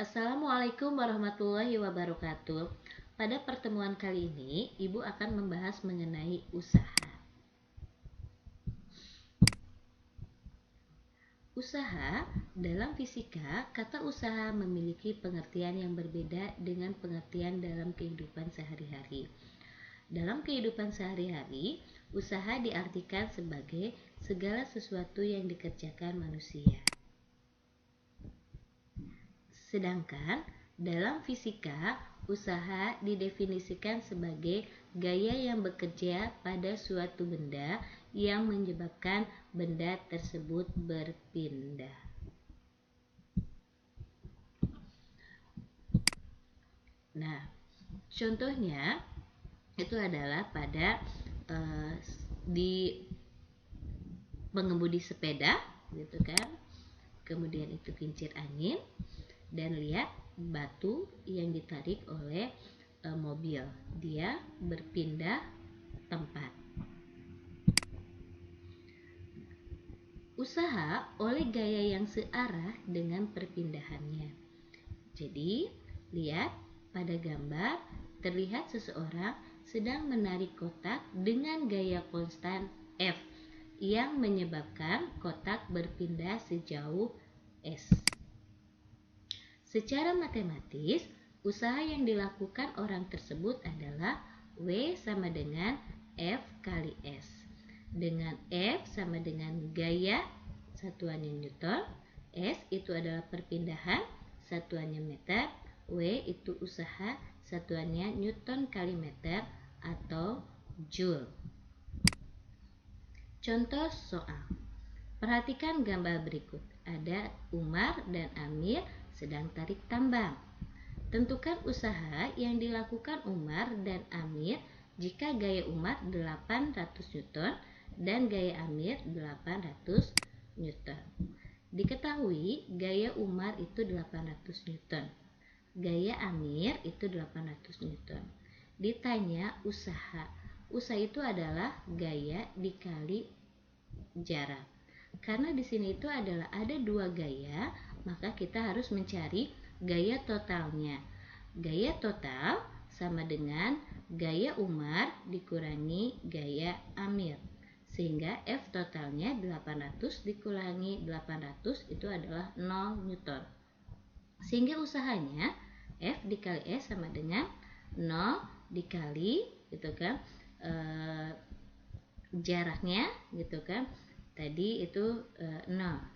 Assalamualaikum warahmatullahi wabarakatuh. Pada pertemuan kali ini, Ibu akan membahas mengenai usaha. Usaha, dalam fisika, kata usaha memiliki pengertian yang berbeda dengan pengertian dalam kehidupan sehari-hari. Dalam kehidupan sehari-hari, usaha diartikan sebagai segala sesuatu yang dikerjakan manusia. Sedangkan dalam fisika, usaha didefinisikan sebagai gaya yang bekerja pada suatu benda yang menyebabkan benda tersebut berpindah. Nah, contohnya itu adalah pada di pengemudi sepeda, gitu kan? Kemudian itu kincir angin. Dan lihat batu yang ditarik oleh mobil, dia berpindah tempat. Usaha oleh gaya yang searah dengan perpindahannya. Jadi, lihat pada gambar terlihat seseorang sedang menarik kotak dengan gaya konstan F yang menyebabkan kotak berpindah sejauh S. Secara matematis, usaha yang dilakukan orang tersebut adalah W sama dengan F kali S. Dengan F sama dengan gaya, satuannya Newton, S itu adalah perpindahan, satuannya meter, W itu usaha, satuannya Newton kali meter atau Joule. Contoh soal. Perhatikan gambar berikut. Ada Umar dan Amir sedang tarik tambang. Tentukan usaha yang dilakukan Umar dan Amir jika gaya Umar 800 Newton dan gaya Amir 800 Newton. Diketahui gaya Umar itu 800 Newton. Gaya Amir itu 800 Newton. Ditanya usaha. Usaha itu adalah gaya dikali jarak. Karena di sini itu adalah ada dua gaya, maka kita harus mencari gaya totalnya. Gaya total sama dengan gaya Umar dikurangi gaya Amir. Sehingga F totalnya 800 dikurangi 800 itu adalah 0 Newton. Sehingga usahanya F dikali S sama dengan 0 dikali gitu kan, jaraknya gitu kan. Tadi itu 0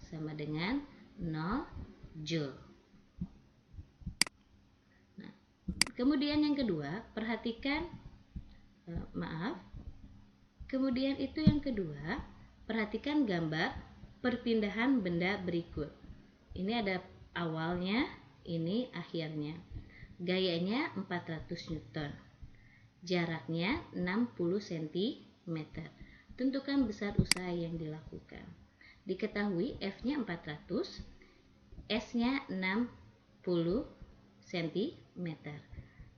sama dengan 0 Joule. Nah, kemudian yang kedua, perhatikan kemudian itu yang kedua, perhatikan gambar perpindahan benda berikut. Ini ada awalnya, ini akhirnya. Gayanya 400 Newton. Jaraknya 60 cm. Tentukan besar usaha yang dilakukan. Diketahui F-nya 400, S-nya 60 cm.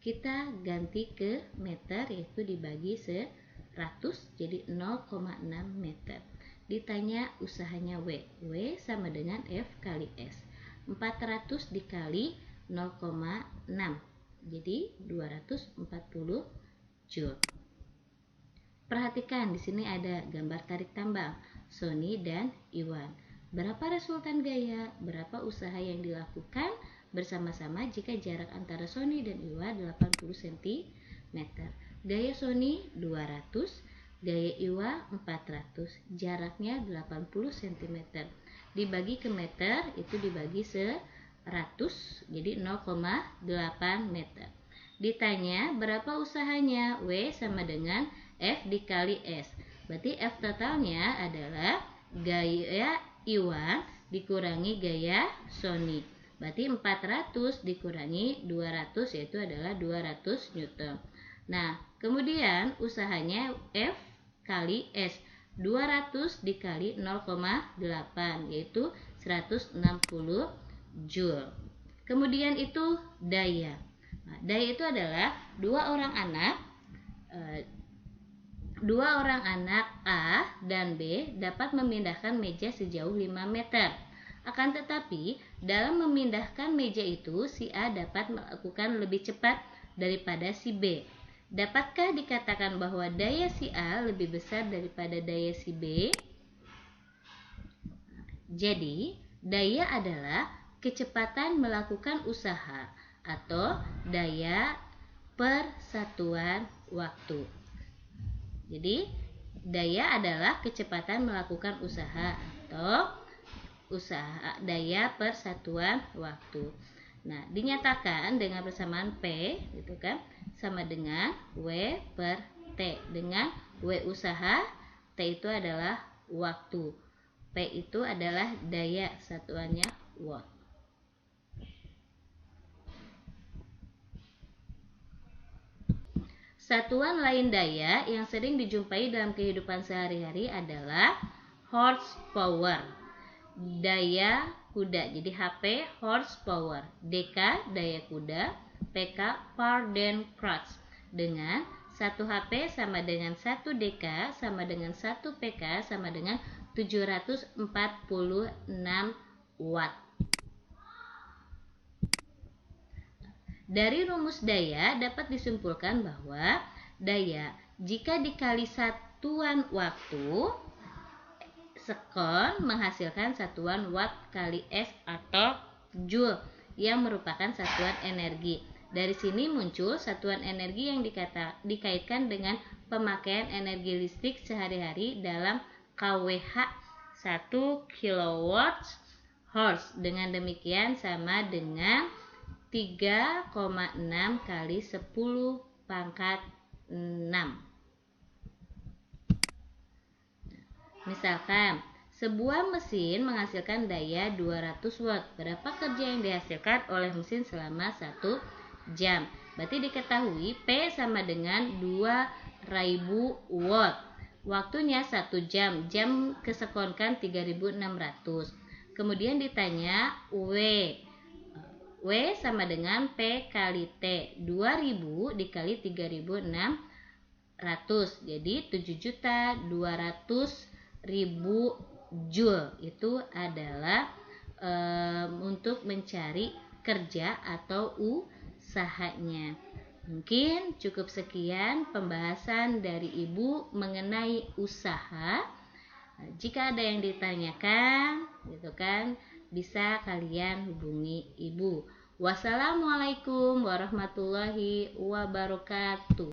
Kita ganti ke meter, yaitu dibagi 100 jadi 0,6 meter. Ditanya usahanya W. W sama dengan F kali S. 400 dikali 0,6 jadi 240 Joule. Perhatikan di sini ada gambar tarik tambang Sony dan Iwan. Berapa resultan gaya? Berapa usaha yang dilakukan bersama-sama jika jarak antara Sony dan Iwan 80 cm? Gaya Sony 200, gaya Iwa 400. Jaraknya 80 cm. Dibagi ke meter itu dibagi 100 jadi 0,8 meter. Ditanya berapa usahanya? W sama dengan F dikali S. Berarti F totalnya adalah gaya Iwan dikurangi gaya Sony. Berarti 400 dikurangi 200 yaitu adalah 200 Newton. Nah, kemudian usahanya F kali S. 200 dikali 0,8 yaitu 160 Joule. Kemudian itu daya. Nah, daya itu adalah dua orang anak A dan B dapat memindahkan meja sejauh 5 meter Akan tetapi, dalam memindahkan meja itu, si A dapat melakukan lebih cepat daripada si B. Dapatkah dikatakan bahwa daya si A lebih besar daripada daya si B? Jadi, daya adalah kecepatan melakukan usaha atau daya per satuan waktu. Jadi, daya adalah kecepatan melakukan usaha atau daya per satuan waktu. Nah, dinyatakan dengan persamaan P gitu kan, sama dengan W per T, dengan W usaha, T itu adalah waktu, P itu adalah daya, satuannya watt. Satuan lain daya yang sering dijumpai dalam kehidupan sehari-hari adalah horsepower, daya kuda. Jadi HP horsepower, DK daya kuda, PK power dan crutch. Dengan 1 HP sama dengan 1 DK sama dengan 1 PK sama dengan 746 watt. Dari rumus daya dapat disimpulkan bahwa daya jika dikali satuan waktu, sekon menghasilkan satuan watt kali S atau joule yang merupakan satuan energi. Dari sini muncul satuan energi yang dikaitkan dengan pemakaian energi listrik sehari-hari dalam kWh 1 kWh. Dengan demikian sama dengan 3,6 kali 10 pangkat 6. Misalkan, sebuah mesin menghasilkan daya 200 watt. Berapa kerja yang dihasilkan oleh mesin selama 1 jam? Berarti diketahui P sama dengan 2000 watt. Waktunya 1 jam. Jam kesekonkan 3600. Kemudian ditanya W. W sama dengan P kali T. 2000 dikali 3600. Jadi 7.200.000 joule. Itu adalah untuk mencari kerja atau usahanya. Mungkin cukup sekian pembahasan dari Ibu mengenai usaha. Jika ada yang ditanyakan gitu kan, bisa kalian hubungi Ibu. Wassalamualaikum warahmatullahi wabarakatuh.